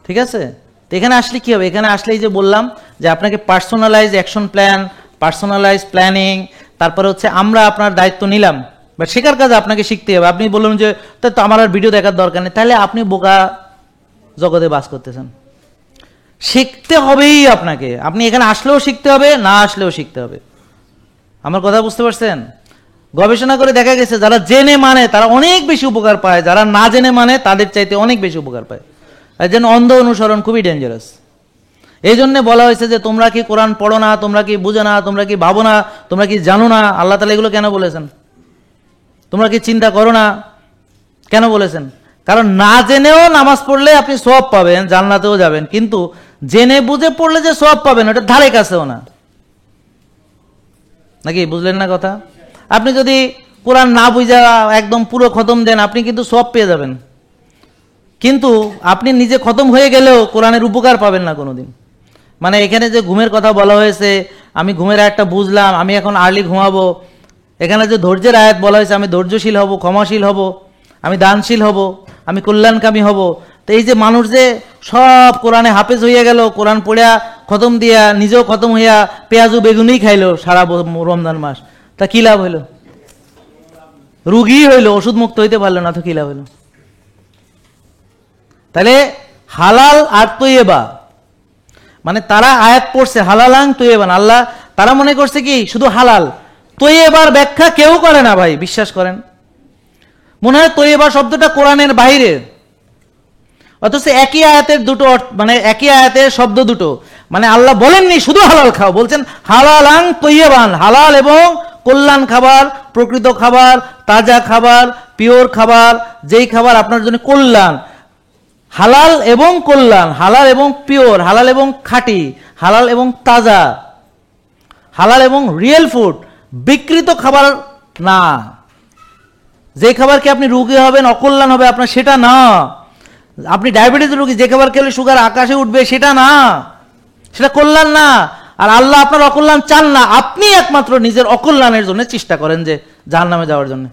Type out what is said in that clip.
ঠিক আছে? তো এখানে আসলে কি হবে? এখানে আসলে এই যে বললাম যে আপনাকে personalize action plan, personalize planning, তারপরে হচ্ছে আমরা আপনার দায়িত্ব নিলাম, বাট শেখার কাজে আপনাকে শিখতে হবে। আপনি বললেন যে তো আমার আর ভিডিও দেখার দরকার নেই, তাহলে আপনি বোকা জগতে বাস করতেছেন। শিখতে হবেই আপনাকে, আপনি এখানে আসলেও শিখতে হবে, না আসলেও শিখতে হবে। আমার কথা বুঝতে পারছেন? গবেষণা করে দেখা গেছে যারা জেনে মানে তারা অনেক বেশি উপকার পায়, যারা না জেনে মানে তাদের চাইতে অনেক বেশি উপকার পায়। এই জন্য অন্ধ অনুসরণ খুবই ডেঞ্জারাস। এই জন্য বলা হয়েছে যে তোমরা কি কোরআন পড়ো না, তোমরা কি বুঝো না, তোমরা কি ভাবো না, তোমরা কি জানো না। আল্লাহ তাআলা এগুলো কেন বলেছেন? তোমরা কি চিন্তা করো না কেন বলেছেন? কারণ না জেনেও নামাজ পড়লে আপনি সওয়াব পাবেন, জান্নাতেও যাবেন, কিন্তু জেনে বুঝে পড়লে যে সওয়াব পাবেন ওটা ধারে কাছেও না। নাকি বুঝলেন না কথা? আপনি যদি কোরআন না বুঝা একদম পুরো খতম দেন, আপনি কিন্তু সওয়াব পেয়ে যাবেন, কিন্তু আপনি নিজে খতম হয়ে গেলেও কোরআনের উপকার পাবেন না কোনোদিন। মানে এখানে যে ঘুমের কথা বলা হয়েছে, আমি ঘুমের আয়াতটা বুঝলাম, আমি এখন আর্লি ঘুমাবো। এখানে যে ধৈর্যের আয়াত বলা হয়েছে, আমি ধৈর্যশীল হব, ক্ষমাশীল হব, আমি দানশীল হব, আমি কল্যাণকামী হব। তো এই যে মানুষ যে সব কোরআনে হাফেজ হইয়া গেল, কোরআন পড়িয়া খতম দিয়া নিজেও খতম হইয়া পেঁয়াজু বেগুনই খাইলো সারা রমজান মাস, তা কি লাভ হইল? রুগী হইলো, ওষুধ মুক্ত হইতে পারলো না, তো কি লাভ হইল? তাহলে হালাল আর তৈয়বা, মানে তারা আয়াত পড়ছে হালালাং তৈয়বান, আল্লাহ তারা মনে করছে কি শুধু হালাল, তৈয়বার ব্যাখ্যা কেউ করে না ভাই, বিশ্বাস করেন। মনে হয় তৈয়বা শব্দটা কোরআনের বাইরে, অথচ একই আয়াতের দুটো মানে একই আয়াতের শব্দ দুটো, মানে আল্লাহ বলেননি শুধু হালাল খাও, বলছেন হালালাং তৈয়বান, হালাল এবং কল্যাণ খাবার, প্রকৃত খাবার, তাজা খাবার, পিওর খাবার, যেই খাবার আপনার জন্য কল্যাণ। হালাল এবং কল্যাণ, হালাল এবং পিওর, হালাল এবং খাঁটি, হালাল এবং তাজা, হালাল এবং রিয়েল ফুড, বিকৃত খাবার না। যে খাবার কি আপনি রোগী হবেন, অকল্যাণ হবে আপনার, সেটা না। আপনি ডায়াবেটিস রোগী, যে খাবার খেলে সুগার আকাশে উঠবে, সেটা না, সেটা কল্যাণ না। আর আল্লাহ আপনার অকল্যাণ চান না, আপনি একমাত্র নিজের অকল্যাণের জন্য চেষ্টা করেন যে জাহান্নামে যাওয়ার জন্য।